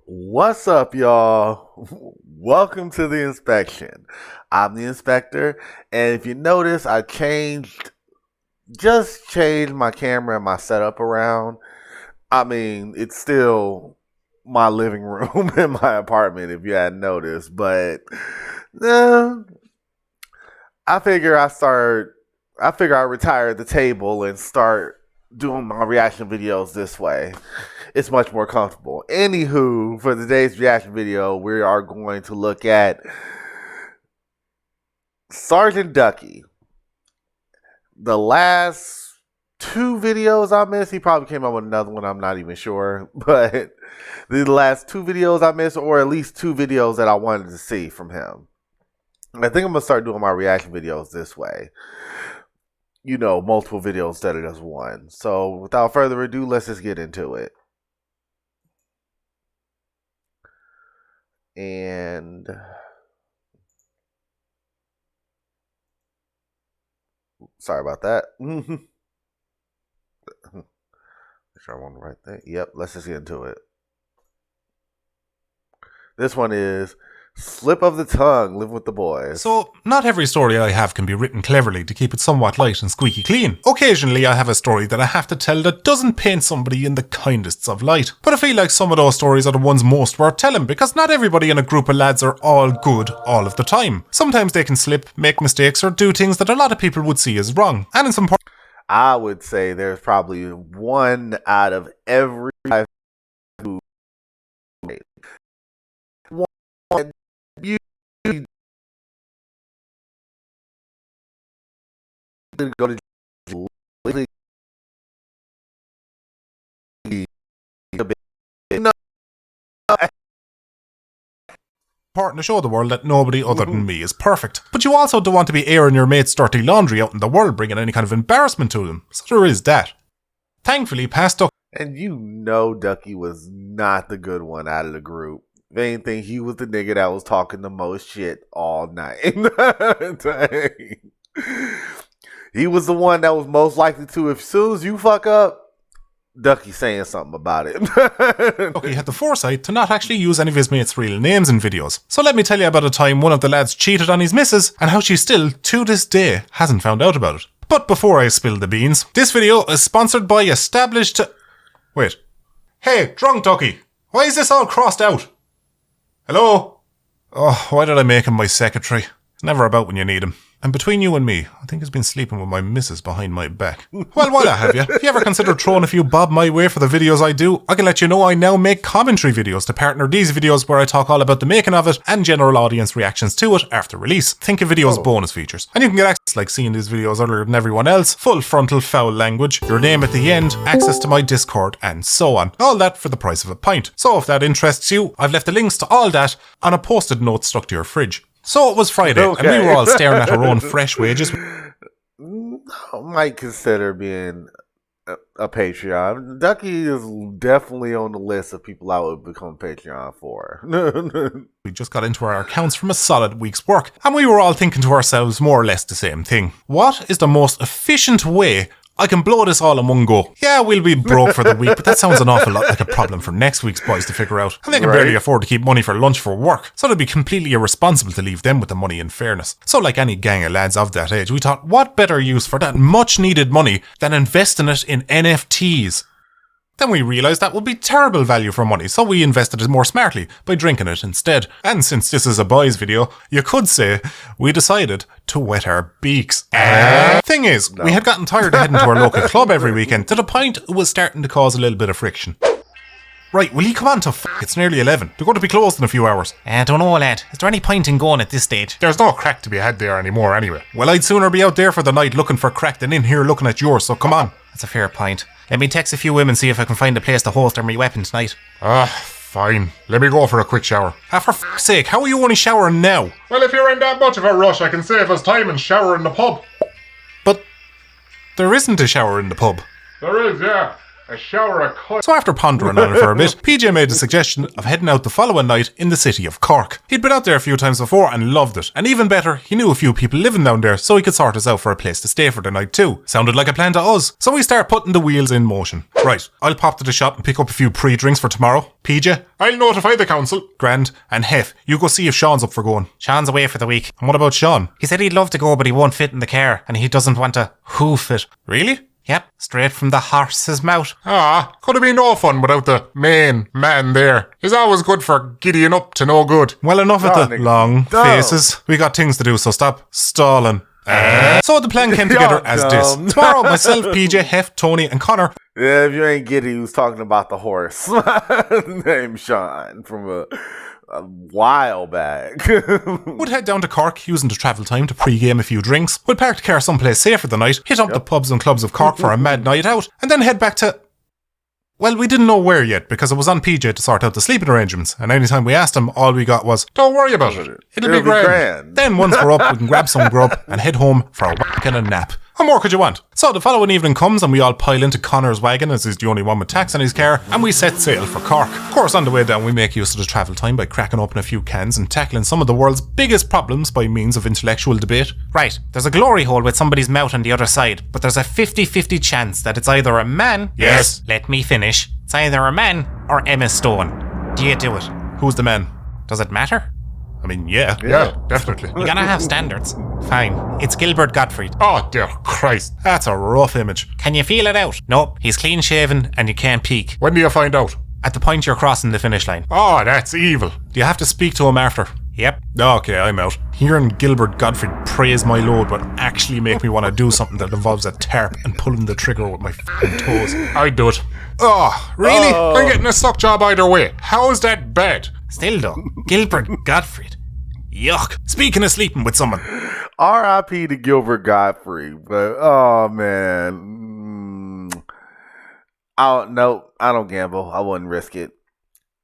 What's up, y'all? Welcome to the inspection. I'm the inspector, and if you notice, just changed my camera and my setup around. I mean, it's still my living room in my apartment, if you hadn't noticed, but uh, I figure I retire the table and start doing my reaction videos this way. It's much more comfortable. Anywho, for today's reaction video, we are going to look at Sgt Ducky. The last two videos I missed, he probably came up with another one, I'm not even sure. But the last two videos I missed, or at least two videos that I wanted to see from him. I think I'm going to start doing my reaction videos this way. You know, multiple videos instead of just one. So without further ado, let's just get into it. And sorry about that. Make sure I want to write that. Yep, let's just get into it. This one is Slip of the Tongue, Live with the Boys. So, not every story I have can be written cleverly to keep it somewhat light and squeaky clean. Occasionally I have a story that I have to tell that doesn't paint somebody in the kindest of light. But I feel like some of those stories are the ones most worth telling, because not everybody in a group of lads are all good all of the time. Sometimes they can slip, make mistakes, or do things that a lot of people would see as wrong. And in some part, I would say there's probably one out of every five who made one. You go to important to show the world that nobody other than me is perfect. But you also don't want to be airing your mate's dirty laundry out in the world, bringing any kind of embarrassment to them. So there is that. Thankfully, past Ducky. And you know Ducky was not the good one out of the group. If anything, he was the nigga that was talking the most shit all night. He was the one that was most likely to, as soon as you fuck up, Ducky saying something about it. Ducky had the foresight to not actually use any of his mates' real names in videos. So let me tell you about a time one of the lads cheated on his missus, and how she still, to this day, hasn't found out about it. But before I spill the beans, this video is sponsored by established... Wait. Hey, drunk Ducky, why is this all crossed out? Hello? Oh, why did I make him my secretary? Never about when you need him. And between you and me, I think he's been sleeping with my missus behind my back. Well, while I have you, if you ever consider throwing a few bob my way for the videos I do, I can let you know I now make commentary videos to partner these videos where I talk all about the making of it and general audience reactions to it after release. Think of videos bonus features. And you can get access like seeing these videos earlier than everyone else, full frontal foul language, your name at the end, access to my Discord, and so on. All that for the price of a pint. So if that interests you, I've left the links to all that on a post-it note stuck to your fridge. So it was Friday, and we were all staring at our own fresh wages. I might consider being a Patreon. Ducky is definitely on the list of people I would become Patreon for. We just got into our accounts from a solid week's work, and we were all thinking to ourselves more or less the same thing. What is the most efficient way I can blow this all in one go? Yeah, we'll be broke for the week, but that sounds an awful lot like a problem for next week's boys to figure out. And they can barely afford to keep money for lunch for work, so it'd be completely irresponsible to leave them with the money in fairness. So like any gang of lads of that age, we thought, what better use for that much needed money than investing it in NFTs? Then we realised that would be terrible value for money, so we invested it more smartly by drinking it instead. And since this is a boys video, you could say we decided to wet our beaks. Thing is, we had gotten tired of heading to our local club every weekend to the point it was starting to cause a little bit of friction. Right, will you come on to it's nearly 11. They're going to be closed in a few hours. I don't know, lad. Is there any point in going at this stage? There's no crack to be had there anymore anyway. Well, I'd sooner be out there for the night looking for crack than in here looking at yours, so come on. That's a fair point. Let me text a few women, see if I can find a place to holster my weapon tonight. Fine. Let me go for a quick shower. For f***'s sake, how are you only showering now? Well, if you're in that much of a rush, I can save us time and shower in the pub. But there isn't a shower in the pub. There is, yeah. A shower of cunt. So after pondering on it for a bit, PJ made the suggestion of heading out the following night in the city of Cork. He'd been out there a few times before and loved it, and even better, he knew a few people living down there so he could sort us out for a place to stay for the night too. Sounded like a plan to us, so we start putting the wheels in motion. Right, I'll pop to the shop and pick up a few pre-drinks for tomorrow. PJ? I'll notify the council. Grand. And Hef, you go see if Sean's up for going. Sean's away for the week. And what about Sean? He said he'd love to go, but he won't fit in the car, and he doesn't want to hoof it. Really? Yep, straight from the horse's mouth. Could have been no fun without the main man there. He's always good for giddying up to no good. Well, enough of the long faces. We got things to do, so stop stalling. So the plan came together as this. Tomorrow, myself, PJ, Hef, Tony and Connor. Yeah, if you ain't giddy, he was talking about the horse named Sean from a while back. Would head down to Cork using the travel time to pre-game a few drinks. We'd park the car someplace safe for the night, hit up the pubs and clubs of Cork for a mad night out, and then head back to... Well, we didn't know where yet because it was on PJ to sort out the sleeping arrangements, and anytime we asked him, all we got was, "Don't worry about it. It'll be grand." Then once we're up, we can grab some grub and head home for a whack and a nap. What more could you want? So the following evening comes and we all pile into Connor's wagon as he's the only one with tax on his car, and we set sail for Cork. Of course, on the way down we make use of the travel time by cracking open a few cans and tackling some of the world's biggest problems by means of intellectual debate. Right, there's a glory hole with somebody's mouth on the other side, but there's a 50-50 chance that it's either a man... Yes. Let me finish. It's either a man or Emma Stone. Do you do it? Who's the man? Does it matter? I mean, yeah. Yeah, definitely. You gotta have standards. Fine. It's Gilbert Gottfried. Oh, dear Christ. That's a rough image. Can you feel it out? Nope. He's clean shaven and you can't peek. When do you find out? At the point you're crossing the finish line. Oh, that's evil. Do you have to speak to him after? Yep. Okay, I'm out. Hearing Gilbert Gottfried praise my load would actually make me want to do something that involves a tarp and pulling the trigger with my f***ing toes. I'd do it. Oh, really? I'm getting a suck job either way. How's that bad? Still though, Gilbert Gottfried. Yuck. Speaking of sleeping with someone. R.I.P. to Gilbert Godfrey, but oh man, I don't gamble. I wouldn't risk it.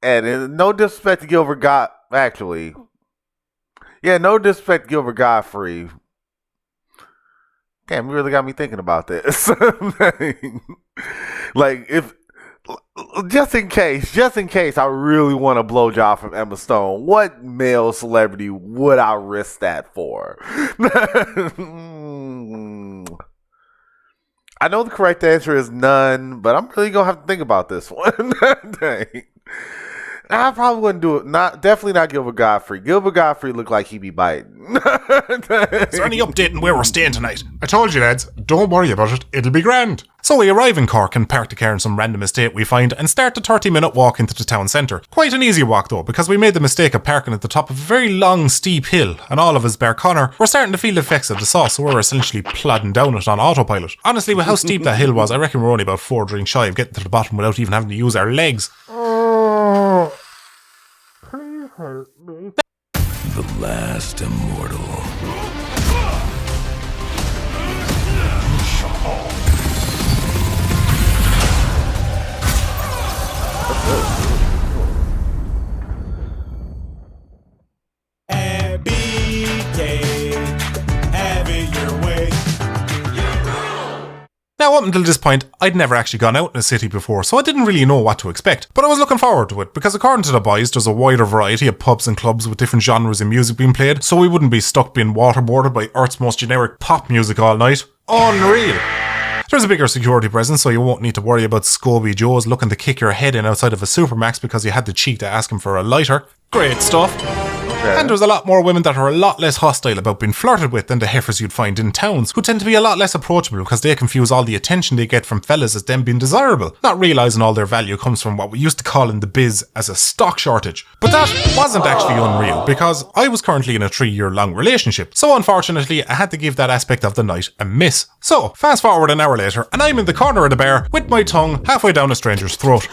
And no disrespect to Gilbert actually, yeah, no disrespect to Gilbert Godfrey. Damn, you really got me thinking about this. Like if. Just in case I really want a blowjob from Emma Stone, what male celebrity would I risk that for? I know the correct answer is none, but I'm really gonna have to think about this one. I probably wouldn't do it. Definitely not Gilbert Godfrey. Gilbert Godfrey looked like he'd be biting. Is there any update on where we're staying tonight? I told you, lads, don't worry about it. It'll be grand. So we arrive in Cork and park the car in some random estate we find and start the 30-minute walk into the town centre. Quite an easy walk though, because we made the mistake of parking at the top of a very long, steep hill, and all of us, bar Connor, were starting to feel the effects of the sauce, so we're essentially plodding down it on autopilot. Honestly, with how steep that hill was, I reckon we're only about 4 drinks shy of getting to the bottom without even having to use our legs. The last immortal. Now, up until this point, I'd never actually gone out in a city before, so I didn't really know what to expect. But I was looking forward to it, because according to the boys, there's a wider variety of pubs and clubs with different genres of music being played, so we wouldn't be stuck being waterboarded by Earth's most generic pop music all night. Unreal! There's a bigger security presence, so you won't need to worry about Scooby Joes looking to kick your head in outside of a Supermax because you had the cheek to ask him for a lighter. Great stuff. And there's a lot more women that are a lot less hostile about being flirted with than the heifers you'd find in towns, who tend to be a lot less approachable because they confuse all the attention they get from fellas as them being desirable, not realising all their value comes from what we used to call in the biz as a stock shortage. But that wasn't actually unreal, because I was currently in a 3-year-long relationship, so unfortunately I had to give that aspect of the night a miss. So, fast forward an hour later, and I'm in the corner of the bar with my tongue halfway down a stranger's throat.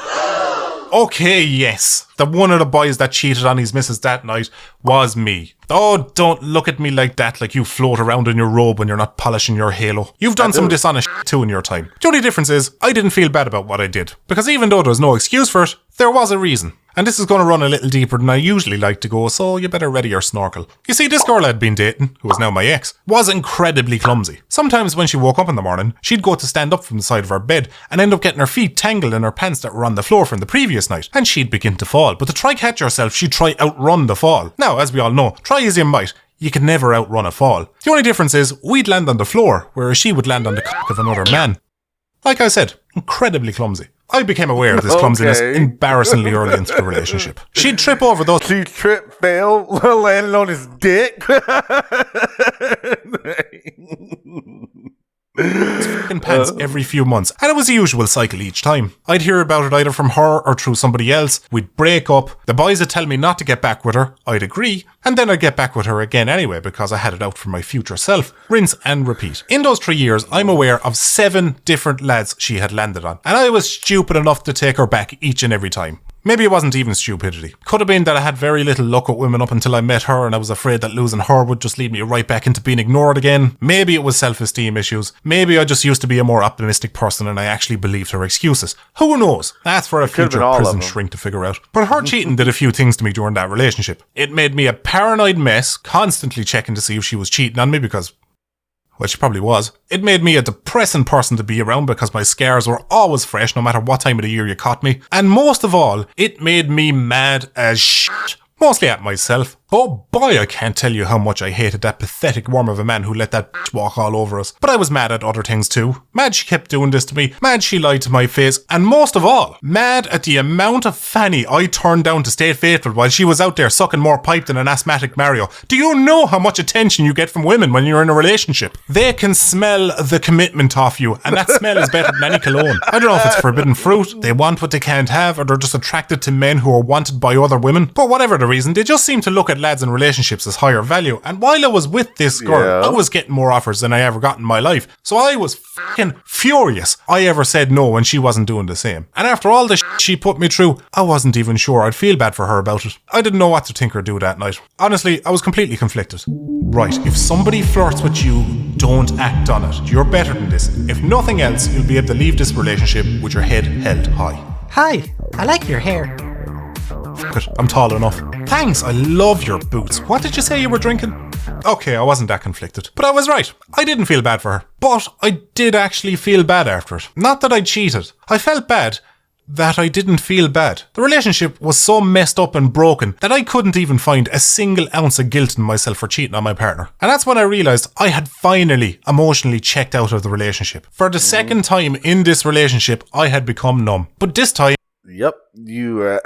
Okay, yes, the one of the boys that cheated on his missus that night was me. Oh, don't look at me like that, like you float around in your robe when you're not polishing your halo. You've done some dishonest shit too in your time. The only difference is, I didn't feel bad about what I did, because even though there was no excuse for it, there was a reason. And this is going to run a little deeper than I usually like to go, so you better ready your snorkel. You see, this girl I'd been dating, who is now my ex, was incredibly clumsy. Sometimes when she woke up in the morning, she'd go to stand up from the side of her bed and end up getting her feet tangled in her pants that were on the floor from the previous night, and she'd begin to fall. But to try catch herself, she'd try outrun the fall. Now, as we all know, try as you might, you can never outrun a fall. The only difference is, we'd land on the floor, whereas she would land on the cock of another man. Like I said, incredibly clumsy. I became aware of this clumsiness embarrassingly early into the relationship. She'd trip over those... She tripped, fell, landed on his dick. fucking pants every few months, and it was the usual cycle each time. I'd hear about it either from her or through somebody else. We'd break up, the boys would tell me not to get back with her, I'd agree, and then I'd get back with her again anyway because I had it out for my future self. Rinse and repeat. In those 3 years, I'm aware of 7 different lads she had landed on, and I was stupid enough to take her back each and every time. Maybe it wasn't even stupidity. Could have been that I had very little luck with women up until I met her and I was afraid that losing her would just lead me right back into being ignored again. Maybe it was self-esteem issues. Maybe I just used to be a more optimistic person and I actually believed her excuses. Who knows? That's for a future prison shrink to figure out. But her cheating did a few things to me during that relationship. It made me a paranoid mess, constantly checking to see if she was cheating on me because... well, she probably was. It made me a depressing person to be around because my scars were always fresh no matter what time of the year you caught me. And most of all, it made me mad as shit. Mostly at myself. Oh boy, I can't tell you how much I hated that pathetic worm of a man who let that bitch walk all over us. But I was mad at other things too. Mad she kept doing this to me. Mad she lied to my face. And most of all, mad at the amount of fanny I turned down to stay faithful while she was out there sucking more pipe than an asthmatic Mario. Do you know how much attention you get from women when you're in a relationship? They can smell the commitment off you, and that smell is better than any cologne. I don't know if it's forbidden fruit, they want what they can't have, or they're just attracted to men who are wanted by other women. But whatever the reason, they just seem to look at lads in relationships as higher value. And while I was with this girl, I was getting more offers than I ever got in my life. So I was fucking furious I ever said no when she wasn't doing the same. And after all the shit she put me through, I wasn't even sure I'd feel bad for her about it. I didn't know what to think or do that night. Honestly, I was completely conflicted. Right, if somebody flirts with you, don't act on it. You're better than this. If nothing else, you'll be able to leave this relationship with your head held high. Hi, I like your hair. Fuck it, I'm tall enough. Thanks, I love your boots. What did you say you were drinking? Okay, I wasn't that conflicted. But I was right. I didn't feel bad for her. But I did actually feel bad after it. Not that I cheated. I felt bad that I didn't feel bad. The relationship was so messed up and broken that I couldn't even find a single ounce of guilt in myself for cheating on my partner. And that's when I realised I had finally emotionally checked out of the relationship. For the second time in this relationship, I had become numb. But this time, yep, you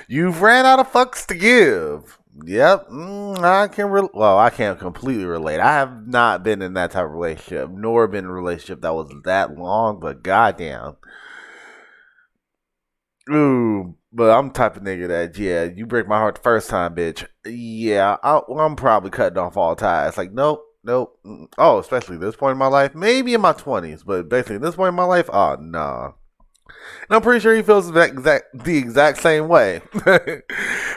you've ran out of fucks to give. Yep, I can't completely relate. I have not been in that type of relationship, nor been in a relationship that was that long. But goddamn, ooh. But I'm the type of nigga that, yeah, you break my heart the first time, bitch. Yeah, I'm probably cutting off all ties. Like, nope. Oh, especially this point in my life, maybe in my 20s, but basically this point in my life, oh nah. And I'm pretty sure he feels the exact same way.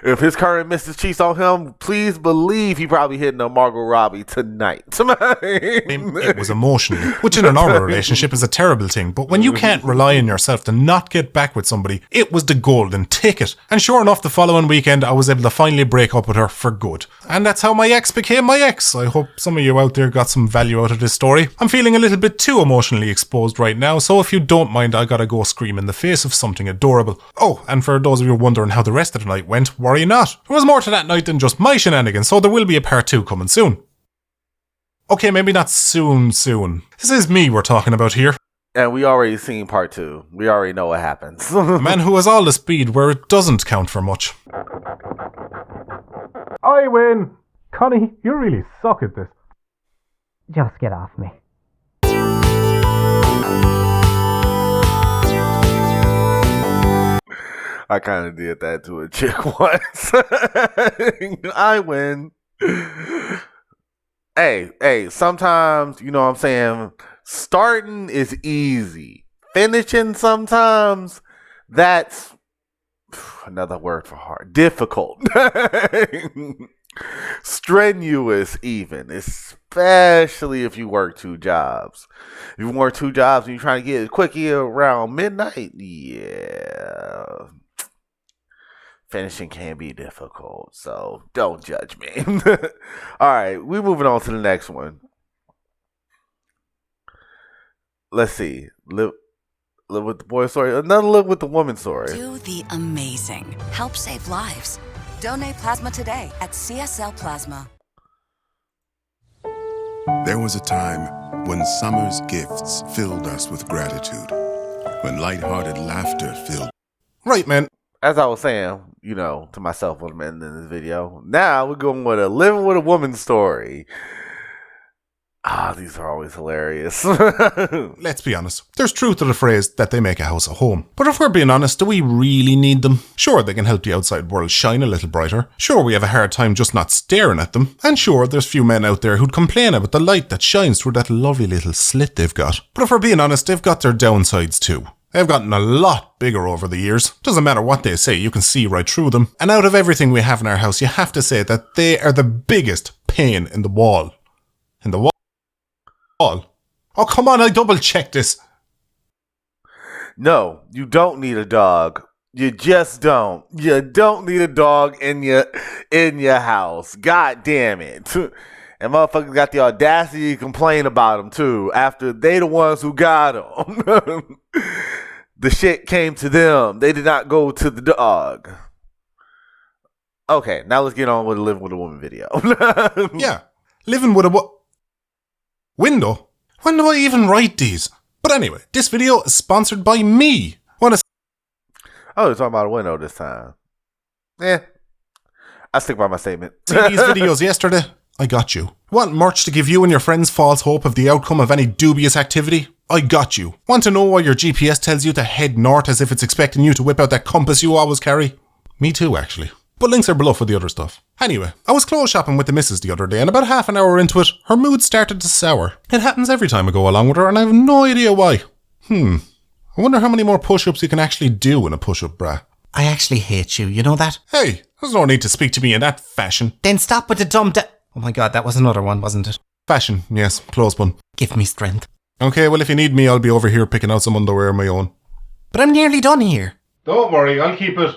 If his current missus cheats on him, please believe he probably hitting a Margot Robbie tonight. It was emotional, which in a normal relationship is a terrible thing. But when you can't rely on yourself to not get back with somebody, it was the golden ticket. And sure enough, the following weekend, I was able to finally break up with her for good. And that's how my ex became my ex. I hope some of you out there got some value out of this story. I'm feeling a little bit too emotionally exposed right now, so if you don't mind, I gotta go scream in the face of something adorable. Oh, and for those of you wondering how the rest of the night went, worry not. There was more to that night than just my shenanigans, so there will be a part 2 coming soon. Okay, maybe not soon. This is me we're talking about here. And we already seen part 2. We already know what happens. A man who has all the speed where it doesn't count for much. I win! Connie, you really suck at this. Just get off me. I kind of did that to a chick once. I win. Hey, sometimes, you know what I'm saying, starting is easy. Finishing sometimes, that's another word for hard. Difficult. Strenuous even, especially if you work 2 jobs. If you work 2 jobs and you're trying to get a quickie around midnight, yeah. finishing can be difficult, so don't judge me. All right, we're moving on to the next one. Let's see. Live with the boy story. Another live with the woman story. Do the amazing. Help save lives. Donate plasma today at CSL Plasma. There was a time when summer's gifts filled us with gratitude, when lighthearted laughter filled. Right, man. As I was saying, to myself when I'm ending this video, now we're going with a living with a woman story. These are always hilarious. Let's be honest. There's truth to the phrase that they make a house a home. But if we're being honest, do we really need them? Sure, they can help the outside world shine a little brighter. Sure, we have a hard time just not staring at them. And sure, there's few men out there who'd complain about the light that shines through that lovely little slit they've got. But if we're being honest, they've got their downsides too. They've gotten a lot bigger over the years. Doesn't matter what they say, you can see right through them. And out of everything we have in our house, you have to say that they are the biggest pain in the wall. In the wall? Oh, come on, I double-checked this. No, you don't need a dog. You just don't. You don't need a dog in your house. God damn it. And motherfuckers got the audacity to complain about them, too, after they the ones who got them. The shit came to them. They did not go to the dog. Okay, now let's get on with the Living with a Woman video. Yeah, living with a window? When do I even write these? But anyway, this video is sponsored by me. Oh, you're talking about a window this time. I stick by my statement. See these videos yesterday? I got you. Want merch to give you and your friends false hope of the outcome of any dubious activity? I got you. Want to know why your GPS tells you to head north as if it's expecting you to whip out that compass you always carry? Me too, actually. But links are below for the other stuff. Anyway, I was clothes shopping with the missus the other day, and about half an hour into it, her mood started to sour. It happens every time I go along with her, and I have no idea why. I wonder how many more push-ups you can actually do in a push-up bra. I actually hate you, you know that? Hey, there's no need to speak to me in that fashion. Then stop with the dumb oh my god, that was another one, wasn't it? Fashion, yes, close one. Give me strength. Okay, well if you need me, I'll be over here picking out some underwear of my own. But I'm nearly done here. Don't worry, I'll keep it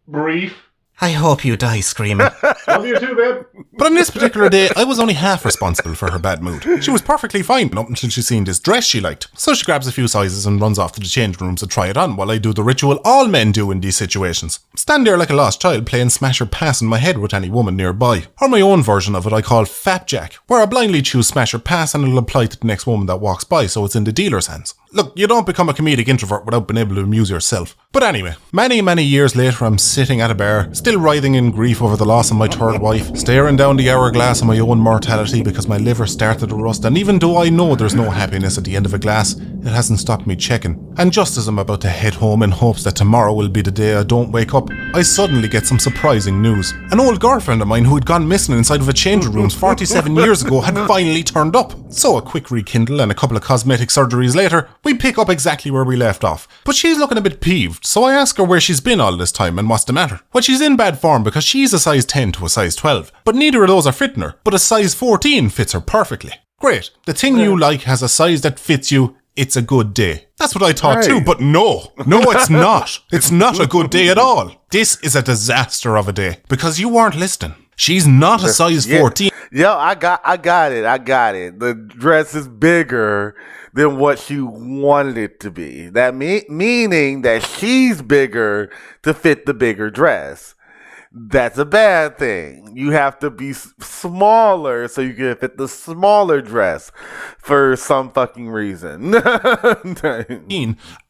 brief. I hope you die screaming. Love you too, babe. But on this particular day, I was only half responsible for her bad mood. She was perfectly fine up until she seen this dress she liked. So she grabs a few sizes and runs off to the changing rooms to try it on while I do the ritual all men do in these situations. Stand there like a lost child playing smash or pass in my head with any woman nearby. Or my own version of it I call Fapjack, where I blindly choose smash or pass and it'll apply to the next woman that walks by so it's in the dealer's hands. Look, you don't become a comedic introvert without being able to amuse yourself. But anyway, many years later I'm sitting at a bar, still writhing in grief over the loss of my third wife, staring down the hourglass of my own mortality because my liver started to rust, and even though I know there's no happiness at the end of a glass, it hasn't stopped me checking. And just as I'm about to head home in hopes that tomorrow will be the day I don't wake up, I suddenly get some surprising news. An old girlfriend of mine who had gone missing inside of a changing rooms 47 years ago had finally turned up. So a quick rekindle and a couple of cosmetic surgeries later, we pick up exactly where we left off. But she's looking a bit peeved, so I ask her where she's been all this time and what's the matter. Well, she's in bad form because she's a size 10 to a size 12, but neither of those are fitting her, but a size 14 fits her perfectly. Great, the thing you like has a size that fits you, it's a good day. That's what I thought too, but no, it's not. It's not a good day at all. This is a disaster of a day, because you weren't listening. She's not a size 14. Yo, I got it. The dress is bigger than what she wanted it to be. That meaning that she's bigger to fit the bigger dress. That's a bad thing. You have to be smaller so you can fit the smaller dress for some fucking reason.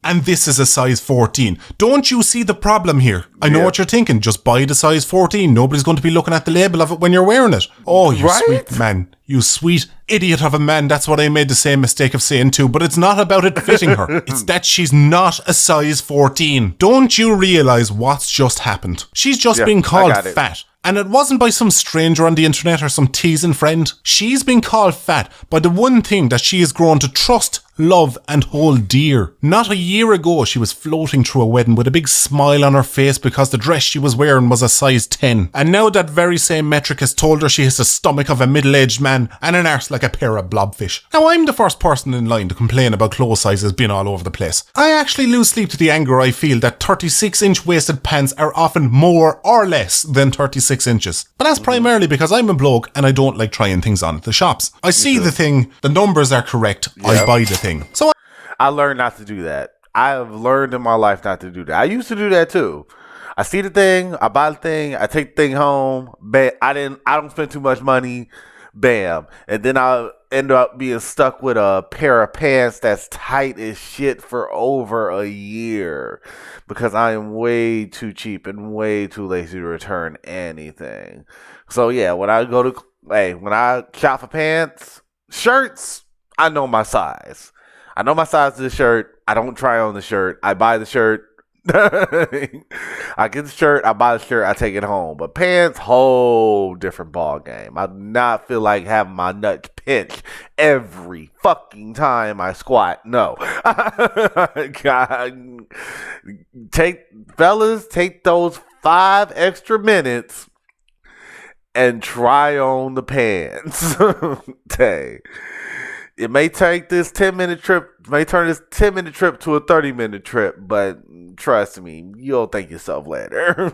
And this is a size 14. Don't you see the problem here? I know what you're thinking. Just buy the size 14. Nobody's going to be looking at the label of it when you're wearing it. Oh, you sweet man. You sweet idiot of a man. That's what I made the same mistake of saying too. But it's not about it fitting her. It's that she's not a size 14. Don't you realize what's just happened? She's just been called fat. And it wasn't by some stranger on the internet or some teasing friend. She's been called fat by the one thing that she has grown to trust love and hold dear. Not a year ago she was floating through a wedding with a big smile on her face because the dress she was wearing was a size 10. And now that very same metric has told her she has the stomach of a middle-aged man and an arse like a pair of blobfish. Now I'm the first person in line to complain about clothes sizes being all over the place. I actually lose sleep to the anger I feel that 36-inch waisted pants are often more or less than 36 inches. But that's primarily because I'm a bloke and I don't like trying things on at the shops. I see the thing, the numbers are correct, I buy the thing. So I learned not to do that. I have learned in my life not to do that. I used to do that too. I see the thing, I buy the thing, I take the thing home, I don't spend too much money, bam. And then I end up being stuck with a pair of pants that's tight as shit for over a year because I am way too cheap and way too lazy to return anything. So yeah, when I shop for pants, shirts, I know my size. I know my size of the shirt. I don't try on the shirt. I buy the shirt. I get the shirt. I buy the shirt. I take it home. But pants, whole different ball game. I do not feel like having my nuts pinched every fucking time I squat. No. God. Take those 5 extra minutes and try on the pants. Dang. It may take this 10-minute trip, may turn this 10-minute trip to a 30-minute trip, but trust me, you'll thank yourself later.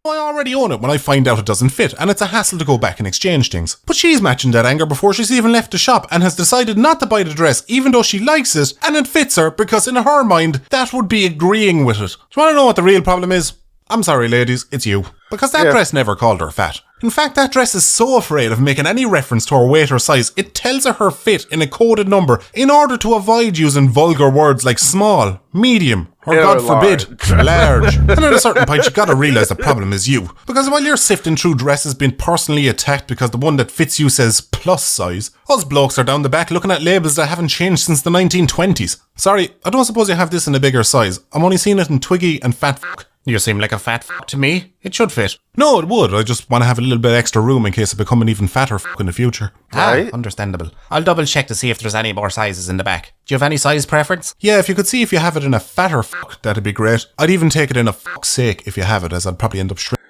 I already own it when I find out it doesn't fit, and it's a hassle to go back and exchange things. But she's matching that anger before she's even left the shop and has decided not to buy the dress even though she likes it and it fits her because in her mind, that would be agreeing with it. Do you want to know what the real problem is? I'm sorry ladies, it's you. Because that dress never called her fat. In fact, that dress is so afraid of making any reference to her weight or size, it tells her fit in a coded number in order to avoid using vulgar words like small, medium, or God forbid, large. And at a certain point, you gotta realise the problem is you. Because while you're sifting through dresses being personally attacked because the one that fits you says plus size, us blokes are down the back looking at labels that haven't changed since the 1920s. Sorry, I don't suppose you have this in a bigger size. I'm only seeing it in Twiggy and Fat Fuck. You seem like a fat fuck to me. It should fit. No, it would. I just want to have a little bit extra room in case I become an even fatter fuck in the future. Right. Understandable. I'll double check to see if there's any more sizes in the back. Do you have any size preference? Yeah, if you could see if you have it in a fatter fuck, that'd be great. I'd even take it in a fuck's sake if you have it, as I'd probably end up shrinking.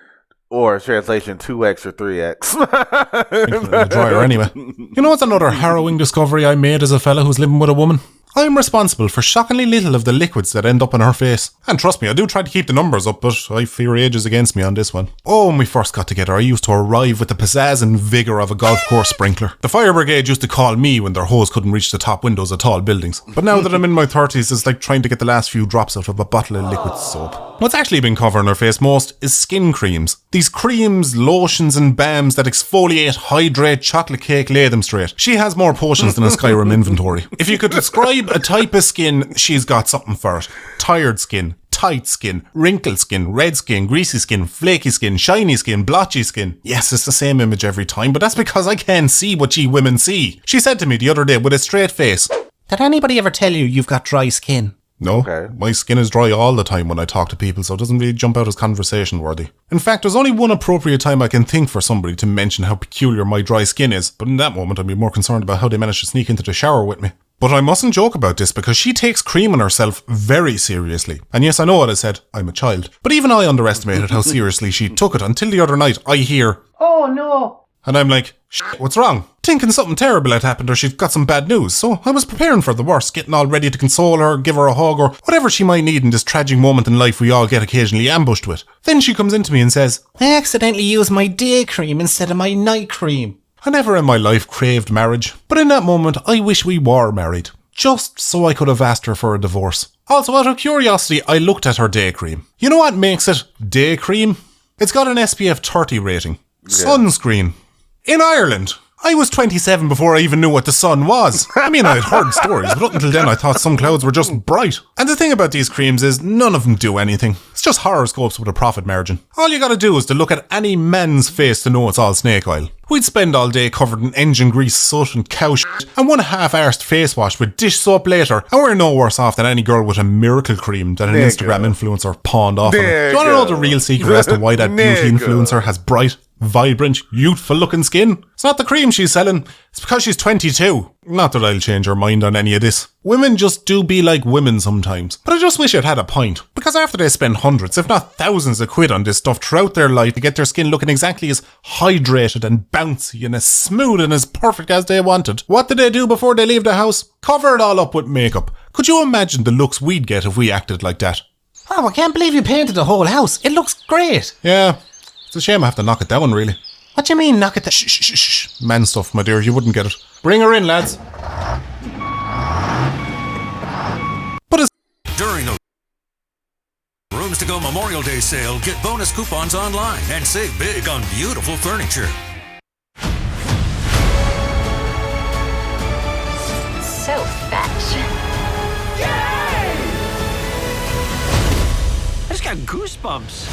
Or translation 2X or 3X. In the dryer anyway. You know what's another harrowing discovery I made as a fella who's living with a woman? I'm responsible for shockingly little of the liquids that end up in her face. And trust me, I do try to keep the numbers up, but I fear age is against me on this one. Oh, when we first got together, I used to arrive with the pizzazz and vigour of a golf course sprinkler. The fire brigade used to call me when their hose couldn't reach the top windows of tall buildings. But now that I'm in my 30s, it's like trying to get the last few drops out of a bottle of liquid soap. What's actually been covering her face most is skin creams. These creams, lotions and balms that exfoliate, hydrate, chocolate cake, lay them straight. She has more potions than a Skyrim inventory. If you could describe a type of skin, she's got something for it. Tired skin, tight skin, wrinkled skin, red skin, greasy skin, flaky skin, shiny skin, blotchy skin. Yes, it's the same image every time, but that's because I can't see what ye women see. She said to me the other day with a straight face, "Did anybody ever tell you you've got dry skin?" No, my skin is dry all the time when I talk to people, so it doesn't really jump out as conversation worthy. In fact, there's only one appropriate time I can think for somebody to mention how peculiar my dry skin is, but in that moment I'd be more concerned about how they managed to sneak into the shower with me. But I mustn't joke about this because she takes cream on herself very seriously. And yes, I know what I said, I'm a child. But even I underestimated how seriously she took it until the other night I hear, "Oh no." And I'm like, "Shit, what's wrong?" Thinking something terrible had happened or she'd got some bad news. So I was preparing for the worst, getting all ready to console her, give her a hug or whatever she might need in this tragic moment in life we all get occasionally ambushed with. Then she comes into me and says, "I accidentally used my day cream instead of my night cream." I never in my life craved marriage, but in that moment I wish we were married, just so I could have asked her for a divorce. Also, out of curiosity, I looked at her day cream. You know what makes it day cream? It's got an SPF 30 rating. Sunscreen. In Ireland. I was 27 before I even knew what the sun was. I mean, I'd heard stories, but up until then I thought some clouds were just bright. And the thing about these creams is none of them do anything. It's just horoscopes with a profit margin. All you gotta do is to look at any man's face to know it's all snake oil. We'd spend all day covered in engine grease, soot and cow shit, and one half-arsed face wash with dish soap later, and we're no worse off than any girl with a miracle cream that an Instagram influencer pawned off on her. Do you want to know the real secret as to why that beauty influencer has bright, vibrant, youthful looking skin. It's not the cream she's selling, it's because she's 22. Not that I'll change her mind on any of this. Women just do be like women sometimes. But I just wish it had a point, because after they spend hundreds, if not thousands of quid on this stuff throughout their life to get their skin looking exactly as hydrated and bouncy and as smooth and as perfect as they wanted, what do they do before they leave the house? Cover it all up with makeup. Could you imagine the looks we'd get if we acted like that? Oh, I can't believe you painted the whole house. It looks great. Yeah, it's a shame I have to knock it down, really. What do you mean, knock it down? Shh. Man stuff, my dear, you wouldn't get it. Bring her in, lads. But it's During the Rooms to Go Memorial Day sale, get bonus coupons online and save big on beautiful furniture. So fetch. I just got goosebumps.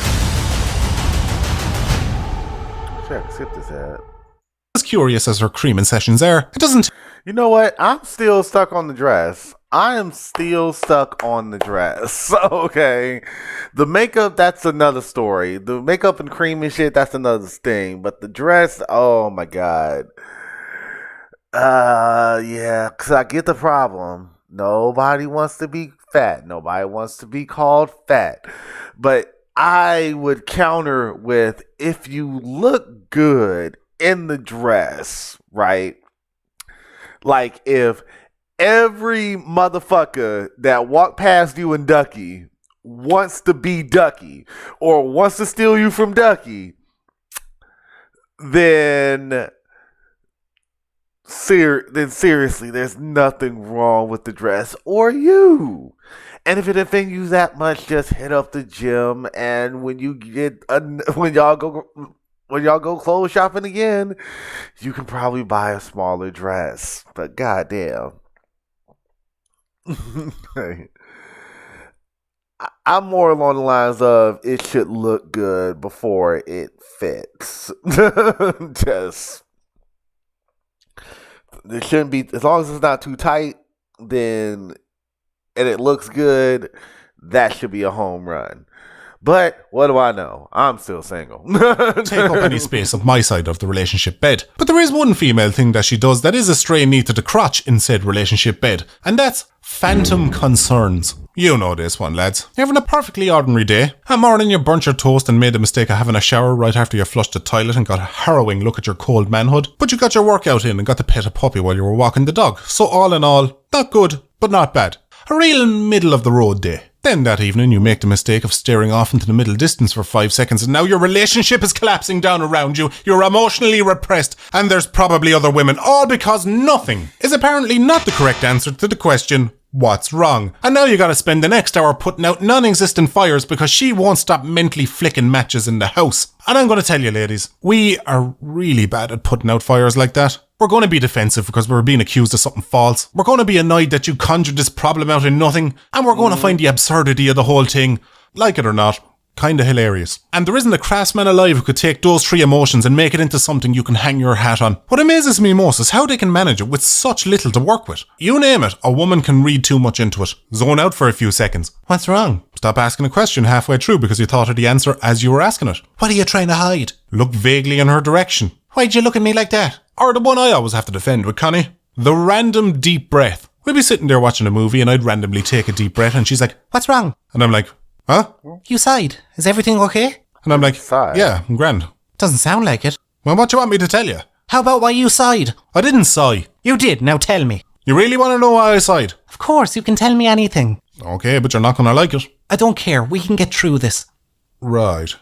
Check, skip this ad. as curious as her creaming sessions are, it doesn't. You know what? I'm still stuck on the dress. I am still stuck on the dress. Okay. The makeup, that's another story. The makeup and cream and shit, that's another thing. But the dress, oh my God. Yeah, because I get the problem. Nobody wants to be fat. Nobody wants to be called fat. But I would counter with, if you look good in the dress, right? Like if every motherfucker that walked past you in Ducky wants to be Ducky or wants to steal you from Ducky, then seriously, there's nothing wrong with the dress or you. And if it offends you that much, just hit up the gym. And when you get when y'all go clothes shopping again, you can probably buy a smaller dress. But goddamn, I'm more along the lines of it should look good before it fits. Just it shouldn't be, as long as it's not too tight, then and it looks good, that should be a home run. But what do I know? I'm still single. Take up any space of my side of the relationship bed. But there is one female thing that she does that is a stray knee to the crotch in said relationship bed, and that's phantom concerns. You know this one, lads. You're having a perfectly ordinary day. That morning you burnt your toast and made the mistake of having a shower right after you flushed the toilet and got a harrowing look at your cold manhood. But you got your workout in and got to pet a puppy while you were walking the dog. So all in all, not good, but not bad. A real middle of the road day. Then that evening you make the mistake of staring off into the middle distance for 5 seconds and now your relationship is collapsing down around you, you're emotionally repressed, and there's probably other women, all because nothing is apparently not the correct answer to the question, what's wrong? And now you gotta spend the next hour putting out non-existent fires because she won't stop mentally flicking matches in the house. And I'm gonna tell you ladies, we are really bad at putting out fires like that. We're going to be defensive because we're being accused of something false. We're going to be annoyed that you conjured this problem out of nothing. And we're going to find the absurdity of the whole thing, like it or not, kind of hilarious. And there isn't a craftsman alive who could take those three emotions and make it into something you can hang your hat on. What amazes me most is how they can manage it with such little to work with. You name it, a woman can read too much into it. Zone out for a few seconds. What's wrong? Stop asking a question halfway through because you thought of the answer as you were asking it. What are you trying to hide? Look vaguely in her direction. Why'd you look at me like that? Or the one I always have to defend with Connie. The random deep breath. We'd be sitting there watching a movie and I'd randomly take a deep breath and she's like, what's wrong? And I'm like, huh? You sighed. Is everything okay? And I'm like, Sigh. yeah, I'm grand. Doesn't sound like it. Well, what do you want me to tell you? How about why you sighed? I didn't sigh. You did, now tell me. You really want to know why I sighed? Of course, you can tell me anything. Okay, but you're not going to like it. I don't care, we can get through this. Right.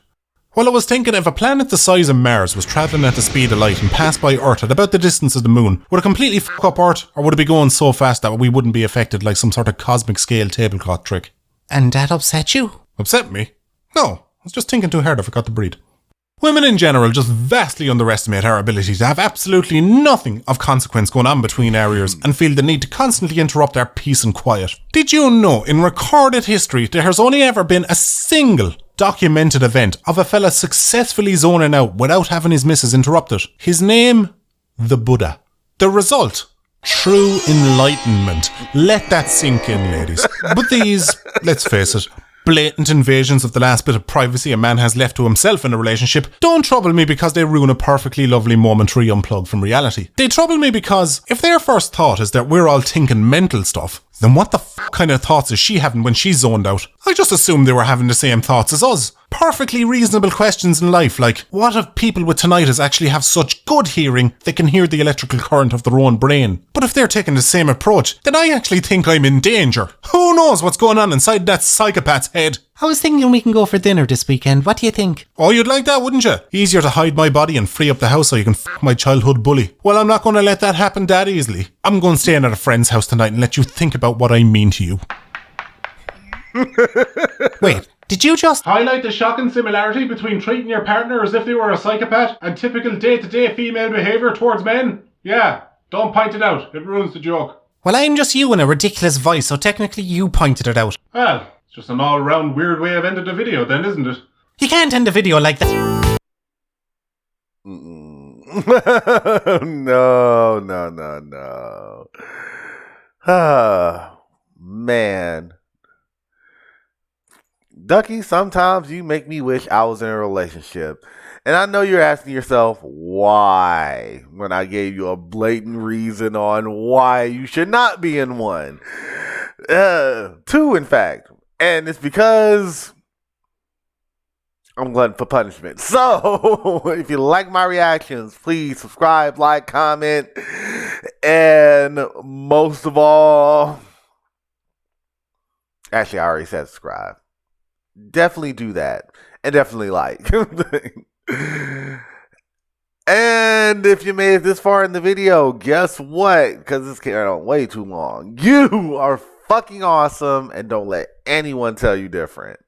Well, I was thinking if a planet the size of Mars was travelling at the speed of light and passed by Earth at about the distance of the moon, would it completely fuck up Earth, or would it be going so fast that we wouldn't be affected like some sort of cosmic scale tablecloth trick? And that upset you? Upset me? No, I was just thinking too hard, I forgot to breathe. Women in general just vastly underestimate our ability to have absolutely nothing of consequence going on between areas and feel the need to constantly interrupt our peace and quiet. Did you know in recorded history there has only ever been a single documented event of a fella successfully zoning out without having his missus interrupted? His name? The Buddha. The result? True enlightenment. Let that sink in, ladies. But these, let's face it, Blatant invasions of the last bit of privacy a man has left to himself in a relationship don't trouble me because they ruin a perfectly lovely momentary unplug from reality. They trouble me because if their first thought is that we're all thinking mental stuff, then what the kind of thoughts is she having when she's zoned out? I just assumed they were having the same thoughts as us. Perfectly reasonable questions in life, like, what if people with tinnitus actually have such good hearing they can hear the electrical current of their own brain? But if they're taking the same approach, then I actually think I'm in danger. Who knows what's going on inside that psychopath's head? I was thinking we can go for dinner this weekend. What do you think? Oh, you'd like that, wouldn't you? Easier to hide my body and free up the house so you can my childhood bully. Well, I'm not going to let that happen that easily. I'm going to stay in at a friend's house tonight and let you think about what I mean to you. Wait, did you just... Highlight the shocking similarity between treating your partner as if they were a psychopath and typical day-to-day female behaviour towards men? Yeah, don't point it out. It ruins the joke. Well, I'm just you in a ridiculous voice, so technically you pointed it out. Well, it's just an all-round weird way of ending the video then, isn't it? You can't end a video like that. No. Ah, man. Ducky, sometimes you make me wish I was in a relationship. And I know you're asking yourself why when I gave you a blatant reason on why you should not be in one. Two, in fact. And it's because I'm glutton for punishment. So, if you like my reactions, please subscribe, like, comment, and most of all, actually, I already said subscribe. Definitely do that. And definitely like. And if you made it this far in the video, guess what? Because this carried on way too long. You are fucking awesome, and don't let anyone tell you different.